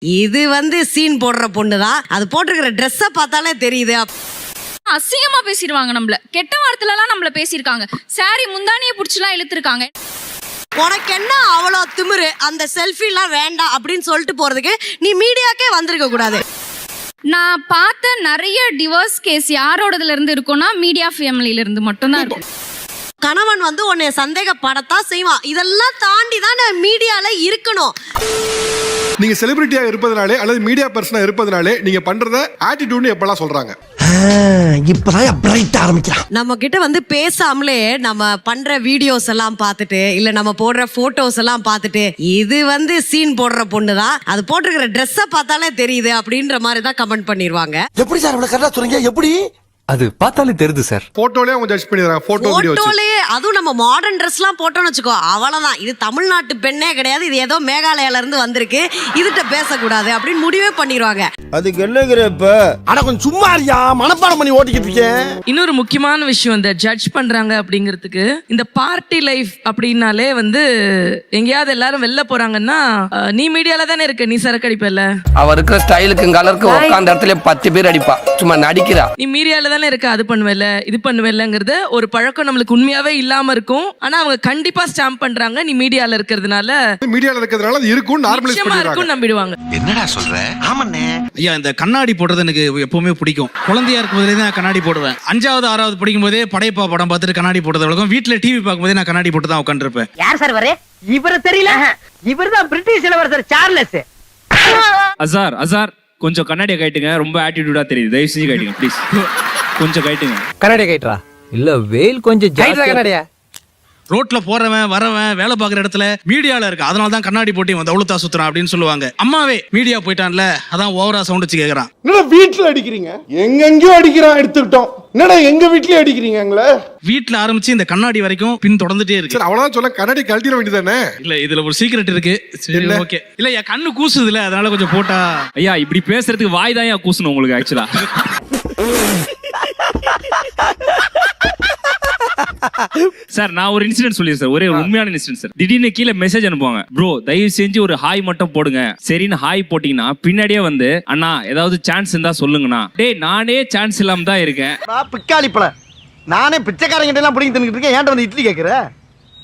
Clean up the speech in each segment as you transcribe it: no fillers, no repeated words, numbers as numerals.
இது சீன் போடுற பொண்ணு தான். அது போட்டிருக்கிற ட்ரெஸ்ஸை பார்த்தாலே தெரியுது. அசிங்கமா பேசிடுவாங்க நம்மள. கெட்ட வார்த்தையில எல்லாம் நம்மள பேசியிருக்காங்க. சாரி முந்தானியை புடிச்சுலாம் இழுத்துருக்காங்க. உனக்கு என்ன அவ்வளோ திமிரு, அந்த செல்ஃபிலாம் வேண்டாம் அப்படின்னு சொல்லிட்டு போறதுக்கு நீ மீடியாக்கே வந்திருக்க கூடாது. நான் பார்த்த நிறைய டிவோர்ஸ் கேஸ் யாரோடதுல இருந்து இருக்கும்னா மீடியா ஃபேமிலியில இருந்து மட்டும்தான் இருக்கும். கணவன் உன்னை சந்தேகப்படத்தான் செய்வான். இதெல்லாம் தாண்டி தான் மீடியால இருக்கணும். நீங்க செலிபிரிட்டியா இருப்பதனாலே அல்லது மீடியா பர்சனா இருப்பதனாலே நீங்க பண்றத ஆட்டிடியூட்னு எப்பலாம் சொல்றாங்க. இப்பதான் பிரைட் ஆரம்பிக்கிறான். நம்ம கிட்ட பேசாமலே நம்ம பண்ற வீடியோஸ் எல்லாம் பார்த்துட்டு இல்ல நம்ம போடுற போட்டோஸ் எல்லாம் பார்த்துட்டு இது சீன் போடுற பொண்ணு தான். அது போட்டிருக்கிற ட்ரெஸ்ஸை பார்த்தாலே தெரியுது அப்படின்ற மாதிரி தான் கமெண்ட் பண்ணிடுவாங்க. எப்படி சார் இவ்வளவு கரெக்டா சொல்றீங்க? எப்படி? அது பார்த்தாலே தெரியுது சார். போட்டோலயே அவங்க ஜட்ஜ் பண்ணிடுறாங்க. போட்டோலயே அதுவும் நம்ம மாடர்ன் ட்ரெஸ்லாம் போட்டோன்னு வச்சுக்கோ, அவ்வளவுதான். இது தமிழ்நாட்டு பெண்ணே கிடையாது, இது ஏதோ மேகாலயால இருந்து வந்திருக்கு, இதுகிட்ட பேசக்கூடாது அப்படின்னு முடிவே பண்ணிடுவாங்க. அதுக்கு என்னங்கிறப்ப ஆனா கொஞ்சம் சும்மா இருக்கியா, மனப்பாடம் பண்ணி ஓட்டிக்கிட்டு இருக்கேன். இன்னொரு முக்கியமான விஷயம், இந்த ஜட்ஜ் பண்றாங்க அப்படிங்கிறதுக்கு, இந்த பார்ட்டி லைஃப் அப்படின்னாலே எங்கேயாவது எல்லாரும் வெளில போறாங்கன்னா நீ மீடியால தானே இருக்க, நீ சரக்கு அடிப்பல. அவ இருக்கிற ஸ்டைலுக்கு கலருக்கு உட்கார்ந்த இடத்துல 10 பேர் அடிப்பா, சும்மா நடிக்கிறா. நீ மீடியால தானே இருக்க, அது பண்ணுவேல இது பண்ணுவேலங்கிறது ஒரு பழக்கம் நம்மளுக்கு உண்மையாவே இல்லாம இருக்கும். ஆனா அவங்க கண்டிப்பா ஸ்டாம்ப் பண்றாங்க, நீ மீடியால இருக்கிறதுனால அது இருக்கும், நார்மலைஸ் பண்ணிடுறாங்க, நம்பிடுவாங்க. என்னடா சொல்ற? ஆமாண்ணே. ஐயா, இந்த கண்ணாடி போடுறது எனக்கு எப்பவுமே பிடிக்கும். குழந்தையா இருக்கும் போதே நான் கண்ணாடி போடுவேன். 5வது 6வது படிக்கும் போதே படைப்பா படம் பார்த்துட்டு கண்ணாடி போட்டது வழக்கம். வீட்டுல டிவி பார்க்கும் போதே நான் கண்ணாடி போட்டு தான் உட்காந்துருப்பேன். யார் சார் வரே? இவரு தெரியல. இவர்தான் பிரிட்டிஷ் இளவரசர் சார்லஸ். அசார் கொஞ்சம் கண்ணாடியை கைட்டுங்க, ரொம்ப ஆட்டிடியூடா தெரியுது, தயவு செஞ்சு கைட்டுங்க ப்ளீஸ். கொஞ்சம் கைட்டுங்க. கண்ணாடியை கைட்டுறா. இல்ல வெயில் கொஞ்சம் கண்ணாடியா. ரோட்ல போறவன் வரவன் வேலை பார்க்குற இடத்துல மீடியால இருக்கு, அதனால தான் கண்ணாடி போட்டி அவ்வளோத்தா சுத்துறான் அப்படின்னு சொல்லுவாங்க. அம்மாவே மீடியா போயிட்டான்ல, அதான் ஓவரா சவுண்ட் வச்சு கேக்குறான். என்னடா வீட்டுல அடிக்கிறீங்க, எங்கெங்கயோ அடிக்கிறான், எடுத்துக்கிட்டோம். என்னடா எங்க வீட்லயே அடிக்கிறீங்க எங்களை? வீட்டுல ஆரம்பிச்சு இந்த கண்ணாடி வரைக்கும் பின் தொடர்ந்துட்டே இருக்கு. அவ்வளவுதான் சொல்ல, கண்ணாடி கழட்டிட வேண்டியதானே. இல்ல இதுல ஒரு சீக்ரெட் இருக்கு. ஓகே, இல்ல என் கண்ணு கூசுது இல்ல, அதனால கொஞ்சம் போட்டா. ஐயா இப்படி பேசுறதுக்கு வாய் தான் கூசணும் உங்களுக்கு ஆக்சுவலா. சார் நான் ஒரு இன்சிடென்ட் சொல்லிடுறேன் சார், ஒரே உண்மையான இன்சிடென்ட் சார். திடீர்னு கீழே மெசேஜ் அனுப்புவாங்க, ப்ரோ தயவு செஞ்சு ஒரு ஹாய் மட்டும் போடுங்க. சரின்னு ஹாய் போட்டீங்கன்னா பின்னாடியே அண்ணா ஏதாவது சான்ஸ் இருந்தா சொல்லுங்கண்ணா. டேய் நானே சான்ஸ் இல்லாம தான் இருக்கேன். பிக்காளி பழ நானே பிச்சைக்காரங்கிட்ட எல்லாம் பிடிங்கி தின்னுட்டு இருக்கேன். ஏன்டா இட்லி கேக்குற?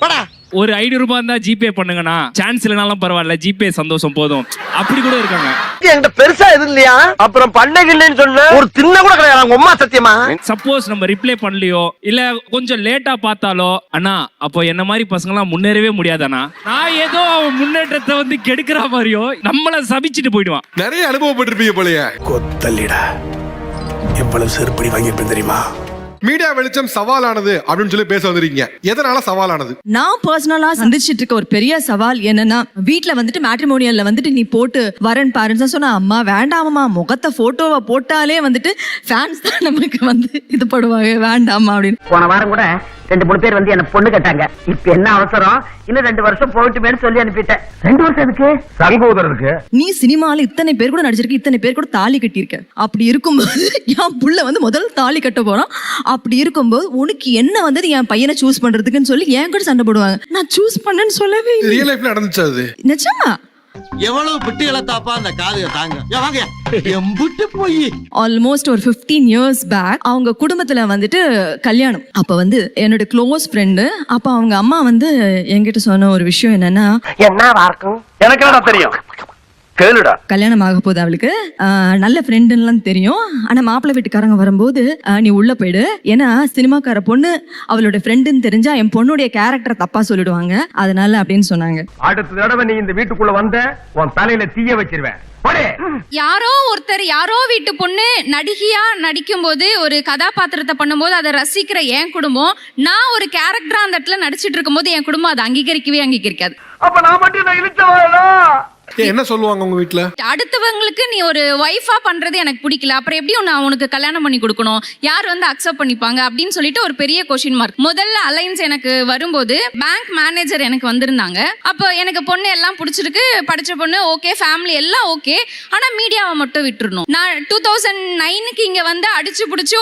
படா ஒரு 500 ரூபாய் இருந்தா ஜிபே பண்ணுங்கண்ணா, சான்ஸ் இல்லைனாலும் பரவாயில்ல, ஜிபே சந்தோஷம் போதும், அப்படி கூட இருக்காங்க. என்கிட்ட பெருசா எதுவும் இல்லையா? அப்புறம் பண்ணகில்லைன்னு சொல்ல ஒரு தின்ன கூட கிடையாது உம்மா, சத்தியமா. சப்போஸ் நம்ம ரிப்ளை பண்ணலையோ இல்ல கொஞ்சம் லேட்டா பார்த்தாலோ, அண்ணா அப்போ என்ன மாதிரி பசங்க எல்லாம் முன்னேறவே முடியாதாண்ணா. நான் ஏதோ முன்னேற்றத்தை கெடுக்கிற மாதிரியோ நம்மள சபிச்சுட்டு போயிடுவான். நிறைய அனுபவப்பட்டிருப்பீங்க போலயே. கொத்தல்லிடா எவ்வளவு செருப்படி வாங்கியிருப்பேன் தெரியுமா? மீடியா வெளிச்சம் சவாலானது அப்படின்னு சொல்லி பேச வந்திருக்கீங்க. எதனால சவாலானது? நான் பர்சனலா சந்திச்சிட்டு இருக்க ஒரு பெரிய சவால் என்னன்னா, வீட்டுல மேட்ரிமோனியல்ல நீ போட்டு வரேன் பாருன்னு சொன்னா, அம்மா வேண்டாமம்மா, முகத்தை போட்டோவை போட்டாலே ஃபேன்ஸ் தான் நமக்கு இது படுவாங்க, வேண்டாமா அப்படின்னு. போன வாரம் கூட 2-3 பேர் என்ன பொண்ணு கேட்டாங்க. இப்ப என்ன அவசரம், இன்னும் 2 வருஷம் போயிட்டுமேன்னு சொல்லி அனுப்பிட்டேன். 2 வருஷம் எதுக்கு? சங்கோதரருக்கு. நீ சினிமால இத்தனை பேர் கூட நடிச்சிருக்க, இத்தனை பேர் கூட தாலி கட்டியிருக்க. அப்படி இருக்கும்போது என் புள்ள முதல் தாலி கட்ட போறான். அப்படி இருக்கும்போது உனக்கு என்ன என் பையனை சூஸ் பண்றதுக்குன்னு சொல்லி என் கூட சண்டை போடுவாங்க. நான் சூஸ் பண்ணேன்னு சொல்லவே இல்லை. ரியல் லைஃப்ல நடந்துச்சு அது. நிஜமா எவ்வளவு பிட்டு இழத்தாப்பா அந்த காதுக தாங்க. வாங்க எம்பிட்டு போய் ஆல்மோஸ்ட் ஒரு 15 years பேக் அவங்க குடும்பத்துல கல்யாணம். அப்ப என்னோட க்ளோஸ் ஃப்ரெண்டு, அப்ப அவங்க அம்மா என்கிட்ட சொன்ன ஒரு விஷயம் என்னன்னா, என்ன வார்க்கும் எனக்கு என்ன தெரியும், கேளுடா. கல்யாணம் ஆக போகுது அவளுக்கு, நல்ல ஃப்ரெண்டுலாம் தெரியும். ஆனா மாப்பிள்ளை வீட்டுக்காரங்க வரும்போது நீ உள்ள போயிடு, ஏன்னா சினிமாக்கார பொண்ணு அவளோட ஃப்ரெண்டுன்னு தெரிஞ்சா என் பொண்ணுடைய கேரக்டர் தப்பா சொல்லிடுவாங்க, அதனால அப்படின்னு சொன்னாங்க. அடுத்த தடவை நீ இந்த வீட்டுக்குள்ள வந்த உன் தலையில தீய வச்சிருவேன். யாரோ ஒருத்தர் யாரோ வீட்டு பொண்ணு நடிகையா நடிக்கும் போது, ஒரு கதாபாத்திரத்தை பண்ணும்போது அதை ரசிக்கிற என் குடும்பம், நான் ஒரு கேரக்டரா அந்த இடத்துல நடிச்சிட்டு இருக்கும் போது என் குடும்பம் அதை அங்கீகரிக்காது. அப்ப நான் மட்டும் இழுச்சவாளா? என்ன சொல்லுவாங்க உங்க வீட்டுல? அடுத்தவங்களுக்கு நீ ஒரு வைஃபா பண்றது எனக்கு பிடிக்கல, அப்புறம் எப்படி நான் உனக்கு கல்யாணம் பண்ணி கொடுக்கணும், யார் அக்செப்ட் பண்ணிப்பாங்க அப்படின்னு சொல்லிட்டு ஒரு பெரிய கொஸ்டின் மார்க். முதல்ல அலைன்ஸ் எனக்கு வரும்போது பேங்க் மேனேஜர் எனக்கு வந்திருந்தாங்க. அப்போ எனக்கு பொண்ணு எல்லாம் பிடிச்சிருக்கு, படிச்ச பொண்ணு ஓகே, ஃபேமிலி எல்லாம் ஓகே, ஆனா மீடியாவை மட்டும் விட்டுறணும். நான் 2009க்கு இங்க அடிச்சு பிடிச்சி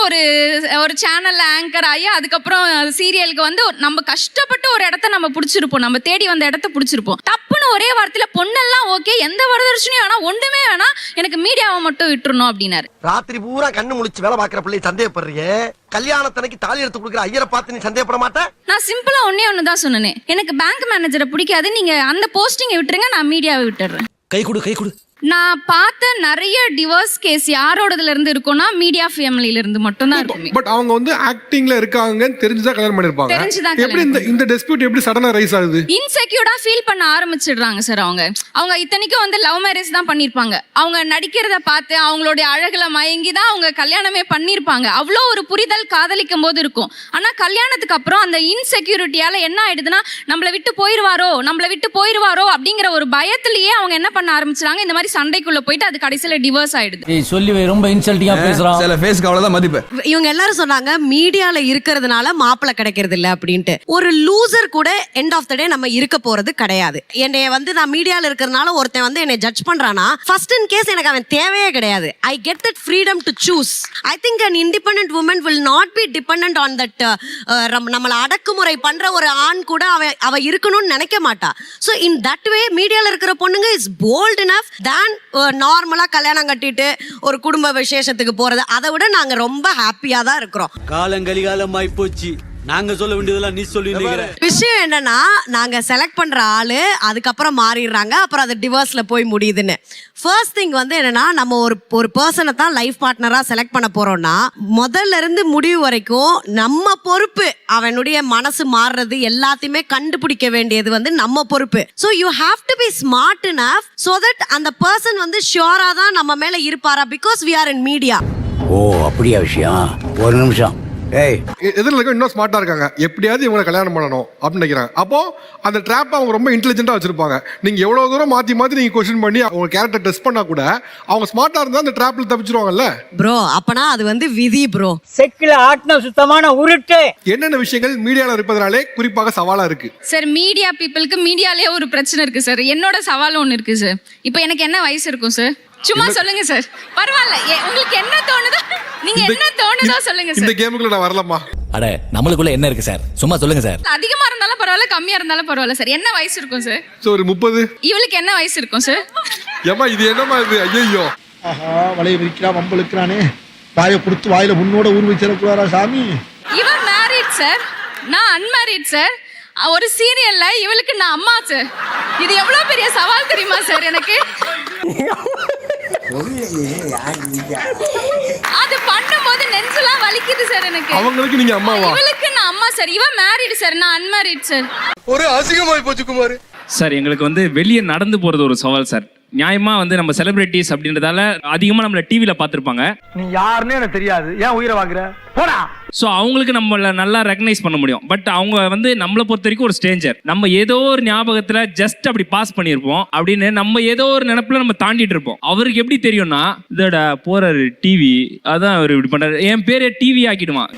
ஒரு சேனல்ல ஆங்கர் ஆகி, அதுக்கப்புறம் சீரியலுக்கு நம்ம கஷ்டப்பட்டு ஒரு இடத்த நம்ம பிடிச்சிருப்போம், நம்ம தேடி வந்த இடத்த பிடிச்சிருப்போம். தப்புன்னு ஒரே வார்த்தையில பொண்ணெல்லாம் ஓகே, எந்த வரதட்சணையும் வேணா, ஒன்றுமே வேணா, எனக்கு மீடியாவை மட்டும் விட்டுறணும் அப்படின்னாரு. ராத்திரி பூரா கண்ணு முழிச்சு வேலை பாக்குற பிள்ளை சந்தேகப்படுறியே, கல்யாணத்தனைக்கு தாலி எடுத்து கொடுக்குற ஐயரை பார்த்து நீ சந்தேகப்பட மாட்டே? நான் சிம்பிளா ஒண்ணு தான் சொன்னேன், எனக்கு பேங்க் மேனேஜரை பிடிக்காது, நீங்க அந்த போஸ்டிங்கை விட்டுருங்க, நான் மீடியாவை விட்டுறேன். கை கொடு நான் பார்த்த நிறைய டிவோர்ஸ் கேஸ் யாரோடதுல இருந்து இருக்கும்னா மீடியா ஃபேமிலில இருந்து மட்டும் தான் இருக்குமே. பட் அவங்க வந்து ஆக்டிங்ல இருக்காங்கன்னு தெரிஞ்சுதான் கல்யாணம் பண்ணிருப்பாங்க. தெரிஞ்சுதான் எப்படி இந்த டிஸ்பியூட் எப்படி சடனா ரைஸ் ஆகுது? இன்செக்யூர்டா ஃபீல் பண்ண ஆரம்பிச்சிடுறாங்க சார். அவங்க இத்தனைக்கும் வந்து லவ் மேரேஜ் தான் பண்ணிருப்பாங்க. அவங்க நடிக்கிறத பார்த்து அவங்களுடைய அழகுல மயங்கி தான் அவங்க கல்யாணமே பண்ணிருப்பாங்க. அவ்வளோ ஒரு புரிதல் காதலிக்கும் போது இருக்கும். ஆனா கல்யாணத்துக்கு அப்புறம் அந்த இன்செக்யூரிட்டியால என்ன ஆயிடுதுன்னா, நம்மளை விட்டு போயிருவாரோ அப்படிங்கிற ஒரு பயத்திலேயே அவங்க என்ன பண்ண ஆரம்பிச்சாங்க, இந்த மாதிரி சண்டைக்குள்ள போயிட்டு அது கடைசியில டிவோர்ஸ் ஆயிடுது. நீ சொல்லி ரொம்ப இன்சல்ட்டிங்கா பேசுறான். சில ஃபேஸ்க்கு அவ்வளவுதான் மதிப்பு. இவங்க எல்லாரும் சொன்னாங்க மீடியால இருக்கிறதுனால மாப்பிள்ளை கிடைக்கிறது இல்ல அப்படின்ட்டு. ஒரு லூசர் கூட எண்ட் ஆஃப் த டே நம்ம இருக்க போறது கிடையாது. என்னைய வந்து நான் மீடியால இருக்கிறதுனால ஒருத்தன் வந்து என்னை ஜட்ஜ் பண்றானா, ஃபர்ஸ்ட் இன் கேஸ் எனக்கு அவன் தேவையே கிடையாது. I get that freedom to choose. I think an independent woman will not be dependent on that. நம்மள அடக்குமுறை பண்ற ஒரு ஆண் கூட அவ இருக்கணும்னு நினைக்க மாட்டா. So in that way மீடியால இருக்கிற பொண்ணுங்க is bold enough than நார்மலா கல்யாணம் கட்டிட்டு ஒரு குடும்ப விசேஷத்துக்கு போறது. அதை விட நாங்க ரொம்ப ஹாப்பியா தான் இருக்கிறோம். காலங்கலிகாலமாய் போச்சு, நாங்க சொல்ல வேண்டியதெல்லாம் நீ சொல்லி. விஷயம் என்னன்னா, நாங்க செலக்ட் பண்ற ஆளு அதுக்கப்புறம் மாறிடுறாங்க, அப்புறம் அது டிவோர்ஸ்ல போய் முடியுதுன்னு. ஃபர்ஸ்ட் திங் வந்து என்னன்னா, நம்ம ஒரு பர்சனை தான் லைஃப் பார்ட்னரா செலக்ட் பண்ண போறோம்னா, முதல்ல இருந்து முடிவு வரைக்கும் நம்ம பொறுப்பு. அவனுடைய மனசு மாறுறது எல்லாத்தையுமே கண்டுபிடிக்க வேண்டியது வந்து நம்ம பொறுப்பு. So you have to be smart enough so that அந்த பர்சன் வந்து ஷியோரா தான் நம்ம மேல இருப்பாரா, because we are in media. ஓ அப்படியா விஷயம்? ஒரு நிமிஷம். எதிரில் இருக்க இன்னும் ஸ்மார்ட்டா இருக்காங்க, எப்படியாவது இவங்களை கல்யாணம் பண்ணணும் அப்படின்னு நினைக்கிறாங்க. அப்போ அந்த ட்ராப் அவங்க ரொம்ப இன்டெலிஜென்ட்டா வச்சிருப்பாங்க. நீங்க எவ்வளவு தூரம் மாத்தி நீங்க கொஸ்டின் பண்ணி அவங்க கேரக்டர் டெஸ்ட் பண்ணா கூட அவங்க ஸ்மார்ட்டா இருந்தா அந்த ட்ராப்ல தப்பிச்சிருவாங்கல்ல ப்ரோ. அப்பனா அது வந்து விதி ப்ரோ. செக்கில ஆட்டின சுத்தமான உருட்டு. என்னென்ன விஷயங்கள் மீடியால இருப்பதனாலே குறிப்பாக சவாலா இருக்கு சார்? மீடியா பீப்புளுக்கு மீடியாலே ஒரு பிரச்சனை இருக்கு சார். என்னோட சவால் ஒன்று இருக்கு சார். இப்போ எனக்கு என்ன வயசு இருக்கும் சார்? சும்மா சொல்லுங்க சார், பரவாயில்ல. உங்களுக்கு என்ன தோணுதோ, நீங்க என்ன தோணுதோ சொல்லுங்க சார். இந்த கேமுக்குள்ள நான் வரலமா? அட நம்மளுக்குள்ள என்ன இருக்கு சார், சும்மா சொல்லுங்க சார். அதிகமா இருந்தாலும் பரவாயில்ல, கம்மியா இருந்தாலும் பரவாயில்ல சார். என்ன வயசு இருக்கும் சார்? ஒரு 30. இவளுக்கு என்ன வயசு இருக்கும் சார்? ஏமா இது என்னமா இது? ஐயோ, ஆஹா, வலைய விரிக்கிறான், வம்பளுக்குறானே. வாயை கொடுத்து வாயில முன்னோட ஊர் வச்சிடக்கூடாதா சாமி? இவன் மேரிட் சார், நான் அன்மேரிட் சார். ஒரு சீரியல்ல இவளுக்கு நான் அம்மா சார். இது எவ்வளவு பெரிய சவால் தெரியுமா சார் எனக்கு? அது பண்ணும்போது நெஞ்செல்லாம் வலிக்குது சார் எனக்கு. அவங்களுக்கு நீங்க அம்மாவா? இவளுக்கு நான் அம்மா சார். இவன் மேரிட் சார், நான் அன்மேரிட் சார். ஒரு அசிங்கமாய் போச்சு குமார். சார் எங்களுக்கு வந்து வெளியே நடந்து போறது ஒரு சவால் சார். நியாயமா வந்து நம்ம செலிபிரிட்டிஸ் அப்படின்றதால அதிகமா நம்மள டிவில பாத்துருப்பாங்க. நீ யாருன்னு எனக்கு தெரியாது, ஏன் உயிரை வாங்குற? போடா. ஸோ அவங்களுக்கு நம்மள நல்லா ரெகனைஸ் பண்ண முடியும். பட் அவங்க வந்து நம்மளை பொறுத்த வரைக்கும் ஒரு ஸ்ட்ரேஞ்சர். நம்ம ஏதோ ஒரு ஞாபகத்துல ஜஸ்ட் அப்படி பாஸ் பண்ணியிருப்போம் அப்படின்னு நம்ம ஏதோ ஒரு நினைப்புல நம்ம தாண்டிட்டு இருப்போம். அவருக்கு எப்படி தெரியும்னா, இதோட போறாரு டிவி, அதான் அவர் இப்படி பண்றாரு, என் பேரே டிவி ஆக்கிடுவான்.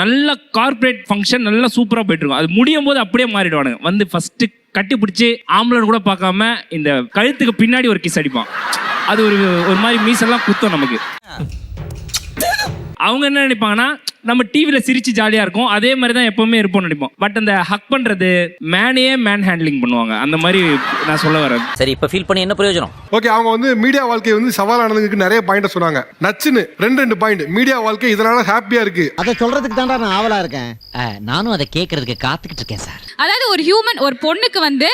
நல்ல கார்பரேட் ஃபங்க்ஷன் நல்லா சூப்பரா போயிட்டு இருக்கும். அது முடியும் போது அப்படியே மாறிடுவானுங்க. வந்து ஃபர்ஸ்ட் கட்டி பிடிச்சி ஆம்பளை கூட பார்க்காம இந்த கழுத்துக்கு பின்னாடி ஒரு கிஸ் அடிப்பான். அது ஒரு மாதிரி மீசெல்லாம் குத்தம் நமக்கு. அவங்க என்ன நினைப்பாங்கன்னா, நம்ம டிவில சிரிச்சு ஜாலியா இருக்கும், அதே மாதிரி தான் எப்பவுமே இருப்போம்னு நினைப்போம். பட் அந்த ஹக் பண்றது மேன் ஹேண்ட்லிங் பண்ணுவாங்க. அந்த மாதிரி நான் சொல்ல வரேன். சரி, இப்ப ஃபீல் பண்ணி என்ன பிரயோஜனம்? ஓகே, அவங்க வந்து மீடியா வாழ்க்கை வந்து சவாலானதுக்கு நிறைய பாயிண்ட் சொன்னாங்க. நச்சுன்னு 2 பாயிண்ட். மீடியா வாழ்க்கை இதனால ஹாப்பியா இருக்கு. அதை சொல்றதுக்கு தான்டா நான் ஆவலா இருக்கேன். நானும் அதை கேட்கறதுக்கு காத்துக்கிட்டு இருக்கேன் சார். அதாவது ஒரு ஹியூமன், ஒரு பொண்ணுக்கு வந்து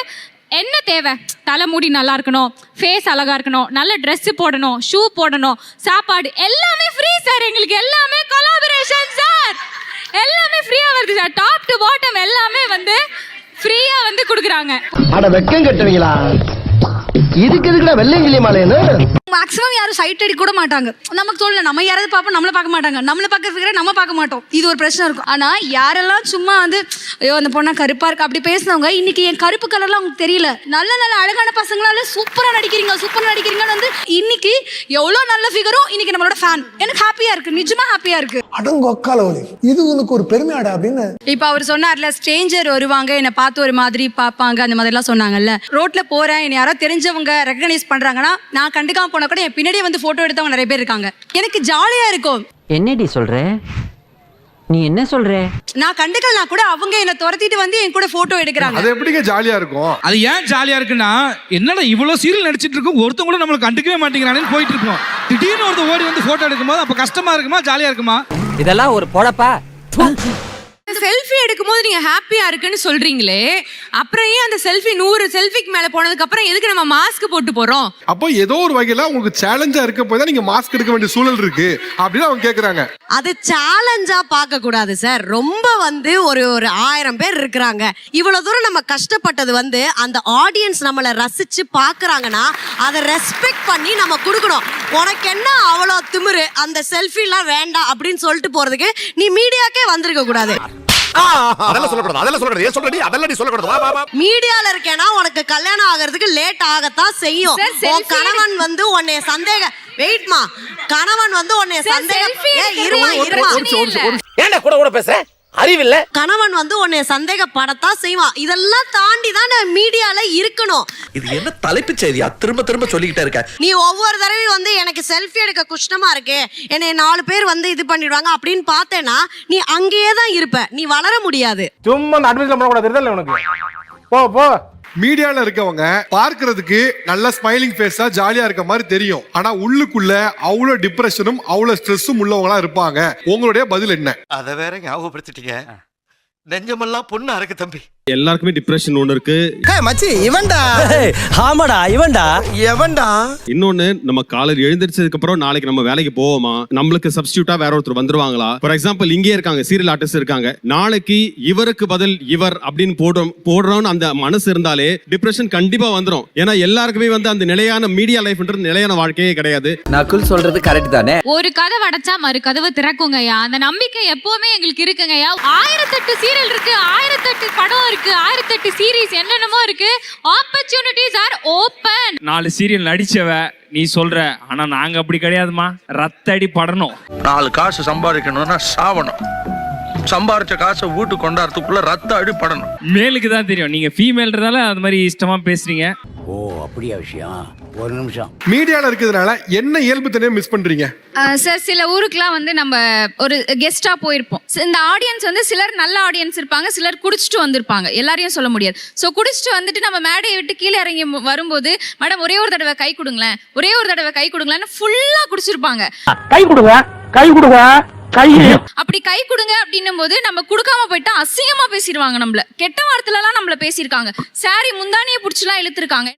என்ன தேவை? தலைமுடி நல்லா இருக்கணும், ஃபேஸ் அழகா இருக்கணும், நல்ல ட்ரெஸ் போடணும், ஷூ போடணும், சாப்பாடு எல்லாமே ஃப்ரீ சார். எங்களுக்கு எல்லாமே கொலாபரேஷன் சார். எல்லாமே ஃப்ரீயா வருது சார். டாப் டு பாட்டம் எல்லாமே வந்து ஃப்ரீயா வந்து கொடுக்குறாங்க. அட வெக்கம் கட்டுவீங்களா? இதுக்கு எதுக்குடா வெள்ளையங்கிலி மாலைன்னு? மேக்ஸிமம் யாரும் சைட் அடி கூட மாட்டாங்க. நமக்கு சொல்லல, நம்ம யாராவது பார்ப்போம், நம்மள பார்க்க மாட்டாங்க. நம்மள பார்க்கறதுக்கு நம்ம பார்க்க மாட்டோம். இது ஒரு பிரச்சனை இருக்கும். ஆனா யாரெல்லாம் சும்மா வந்து ஐயோ அந்த பொண்ணா கருப்பா இருக்கு அப்படி பேசினவங்க, இன்னைக்கு என் கருப்பு கலர்லாம் அவங்களுக்கு தெரியல. நல்ல நல்ல அழகான பசங்களால சூப்பரா நடிக்கிறீங்கன்னு வந்து இன்னைக்கு எவ்வளவு நல்ல ஃபிகரும் இன்னைக்கு நம்மளோட ஃபேன். எனக்கு ஹாப்பியா இருக்கு, நிஜமா ஹாப்பியா இருக்கு. அடங்கொக்காலவலி, இது உனக்கு ஒரு பெருமையாடா அப்படின்னு. இப்ப அவர் சொன்னார்ல, ஸ்ட்ரேஞ்சர் வருவாங்க, என்னை பார்த்து ஒரு மாதிரி பார்ப்பாங்க, அந்த மாதிரி எல்லாம் சொன்னாங்கல்ல. ரோட்ல போறேன், என்ன யாராவது தெரிஞ்சவங்க ரெகனைஸ் பண்றாங்கன்னா, நான் கண்டுக்காம போனா கூட என் பின்னாடியே வந்து போட்டோ எடுத்தவங்க நிறைய பேர் இருக்காங்க. எனக்கு ஜாலியா இருக்கும். என்னடி சொல்ற? நீ என்ன சொல்ற? நான் கண்டுக்கலனா கூட அவங்க என்ன துரத்திட்டு வந்து என் கூட போட்டோ எடுக்கிறாங்க. அது எப்படிங்க ஜாலியா இருக்கும்? அது ஏன் ஜாலியா இருக்குன்னா, என்னடா இவ்வளவு சீரியல் நடிச்சிட்டு இருக்கோம், ஒருத்தங்க கூட நம்மள கண்டுக்கவே மாட்டேங்கிறானேன்னு போயிட்டு இருக்கோம். திடீர்னு ஒருத்தர் ஓடி வந்து போட்டோ எடுக்கும்போது அப்ப கஷ்டமா இருக்குமா ஜாலியா இருக்குமா? இதெல்லாம் ஒரு பொழப்பா? செல்ஃபி எடுக்கும்போது நீங்க ஹாப்பியா இருக்குன்னு சொல்றீங்களே, அப்புறம் ஏன் அந்த செல்ஃபி 100 செல்ஃபிக்கு மேல போனதுக்கு அப்புறம் எதுக்கு நம்ம மாஸ்க் போட்டு போறோம்? அப்போ ஏதோ ஒரு வகையில உங்களுக்கு சேலஞ்சா இருக்க போய் தான் நீங்க மாஸ்க் எடுக்க வேண்டிய சூழல் இருக்கு அப்படின்னு அவங்க கேக்குறாங்க. அது சேலஞ்சா பார்க்க கூடாது சார். ரொம்ப வந்து ஒரு 1000 பேர் இருக்கிறாங்க. இவ்வளவு தூரம் நம்ம கஷ்டப்பட்டது வந்து அந்த ஆடியன்ஸ் நம்மளை ரசிச்சு பாக்குறாங்கன்னா அதை ரெஸ்பெக்ட் பண்ணி நம்ம கொடுக்கணும். உனக்கு என்ன அவ்வளோ திமிரு, அந்த செல்ஃபிலாம் வேண்டாம் அப்படின்னு சொல்லிட்டு போறதுக்கு நீ மீடியாக்கே வந்திருக்க கூடாது. மீடியால இருக்கேன்னா உனக்கு கல்யாணம் ஆகிறதுக்கு லேட் ஆகத்தான் செய்யும். உன் கணவன் வந்து உன்னைய வெயிட்மா, கணவன் வந்து உன்னைய ஏன்டா கூட கூட பேசுற? அறிவில்ல. கணவன் வந்து உன்னைய சந்தேகப்படத்தான் செய்வான். இதெல்லாம் தாண்டி தான் மீடியால இருக்கணும். இது என்ன தலைப்புச் செய்தியா திரும்ப திரும்ப சொல்லிக்கிட்டே இருக்க? நீ ஒவ்வொரு தடவையும் வந்து எனக்கு செல்ஃபி எடுக்க கஷ்டமா இருக்கு, என்னை 4 பேர் வந்து இது பண்ணிடுவாங்க அப்படின்னு பார்த்தேன்னா நீ அங்கேயே தான் இருப்ப. நீ வளர முடியாது. சும்மா அட்வைஸ்ல பண்ணக்கூடாது தெரியல உனக்கு. போ போ. மீடியால இருக்கவங்க பார்க்கிறதுக்கு நல்ல ஸ்மைலிங் ஃபேஸா ஜாலியா இருக்க மாதிரி தெரியும். ஆனா உள்ளுக்குள்ள அவ்வளவு டிப்ரெஷனும் அவ்வளவு ஸ்ட்ரெஸ்ஸும் உள்ளவங்களா இருப்பாங்க. உங்களுடைய பதில் என்ன? அத வேற ஞாபகப்படுத்திட்டீங்க. நெஞ்சமெல்லாம் பொண்ணா இருக்கு தம்பி. எல்லாருக்குமே டிப்ரெஷன் ஒன்று இருக்கு. மச்சி இவன்டா. ஆமாடா இவன்டா. எவன்டா? இன்னொன்னு, நம்ம காலையில் எழுந்திரிச்சதுக்கு அப்புறம் நாளைக்கு நம்ம வேலைக்கு போவோமா, நம்மளுக்கு சப்ஸ்டியூட்டா வேற ஒருத்தர் வந்துருவாங்களா? ஃபார் எக்ஸாம்பிள் இங்கே இருக்காங்க சீரியல் ஆர்டிஸ்ட் இருக்காங்க, நாளைக்கு இவருக்கு பதில் இவர் அப்படின்னு போடுறோம்னு அந்த மனசு இருந்தாலே டிப்ரெஷன் கண்டிப்பா வந்துடும். ஏன்னா எல்லாருக்குமே வந்து அந்த நிலையான மீடியா லைஃப்ன்றது நிலையான வாழ்க்கையே கிடையாது. நக்குல் சொல்றது கரெக்ட் தானே. ஒரு கதவு அடைச்சா மறு கதவு திறக்குங்கய்யா. அந்த நம்பிக்கை எப்பவுமே எங்களுக்கு இருக்குங்கய்யா. 1008 சீரியல் இருக்கு, 1008 படம் இருக்கு, 1008 சீரிஸ் என்னென்னமோ இருக்கு. Opportunities are open. 4 சீரியல் நடிச்சவ நீ சொல்ற, ஆனா நாங்க அப்படி கிடையாதுமா. ரத்தடி படணும். 4 காசு சம்பாதிக்கணும்னா சாவணும். சம்பாரிச்ச காசை வீட்டு கொண்டாடுறதுக்குள்ள ரத்த அடி படணும். மேலுக்கு தான் தெரியும். நீங்க ஃபீமேல்ன்றதால அது மாதிரி இஷ்டமா பேசுறீங்க. ஓ அப்படியா விஷயம்? ஒரு நிமிஷம். மீடியால இருக்கிறதுனால என்ன இயல்பு தனியா மிஸ் பண்றீங்க? சார் சில ஊருக்குலாம் வந்து நம்ம ஒரு கெஸ்டா போயிருப்போம். இந்த ஆடியன்ஸ் வந்து சிலர் நல்ல ஆடியன்ஸ் இருப்பாங்க, சிலர் குடிச்சிட்டு வந்திருப்பாங்க. எல்லாரையும் சொல்ல முடியாது. ஸோ குடிச்சிட்டு வந்துட்டு நம்ம மேடையை விட்டு கீழே இறங்கி வரும்போது, மேடம் ஒரே ஒரு தடவை கை கொடுங்களேன், ஒரே ஒரு தடவை கை கொடுங்களேன்னு ஃபுல்லா குடிச்சிருப்பாங்க. கை கொடுங்க, கை கொடுங்க, கை. அப்படி கை கொடுங்க அப்படின்னும் போது நம்ம கொடுக்காம போயிட்டா அசிங்கமா பேசிடுவாங்க. நம்மள கெட்ட வார்த்தையில எல்லாம் நம்மள பேசியிருக்காங்க. சாரி முந்தானியை புடிச்சுலாம் இழுத்துருக்காங்க.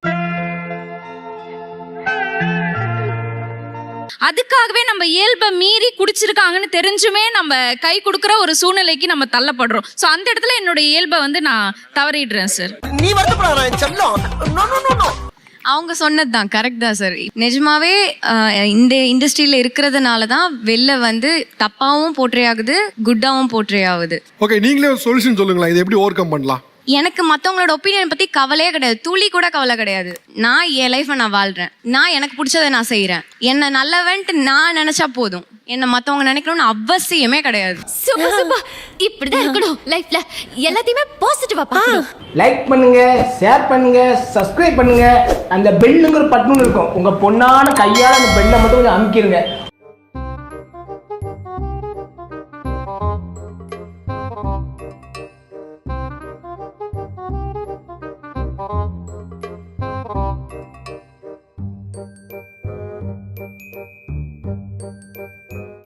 அதுக்காகவே நம்ம இயல்பை மீறி குடிச்சிருக்காங்கன்னு தெரிஞ்சுமே நம்ம கை கொடுக்குற ஒரு சூழ்நிலைக்கு நம்ம தள்ளப்படுறோம். ஸோ அந்த இடத்துல என்னோட இயல்பை வந்து நான் தவறிடுறேன் சார். நீ வருத்தப்படாத செல்லம். No no no no. அவங்க சொன்னது தான் கரெக்ட் தான் சார். நிஜமாவே இந்த இண்டஸ்ட்ரியில இருக்கிறதுனால தான் வெளில வந்து தப்பாவும் போர்ட்ரே ஆகுது, குட்டாவும் போர்ட்ரே ஆகுது. ஓகே, நீங்களே ஒரு சொல்யூஷன் சொல்லுங்களேன், இதை எப்படி ஓவர் கம் பண்ணலாம்? எனக்கு மற்றவங்களோட ஒப்பீனியன் பற்றி கவலையே கிடையாது, துளி கூட கவலை கிடையாது. நான் என் லைஃப்பை நான் வாழ்கிறேன், நான் எனக்கு பிடிச்சதை நான் செய்கிறேன். என்னை நல்லவன்ட்டு நான் நினச்சா போதும், என்னை மற்றவங்க நினைக்கணும்னு அவசியமே கிடையாது. இப்படிதான் இருக்கணும் லைஃப்ல. எல்லாத்தையுமே பாசிட்டிவா பார்க்கணும். லைக் பண்ணுங்க, ஷேர் பண்ணுங்க, சப்ஸ்கிரைப் பண்ணுங்க. அந்த பெல்லுங்கிற பட்டன் இருக்கும், உங்க பொண்ணான கையால அந்த பெல்லை மட்டும் கொஞ்சம் அமுக்கிடுங்க.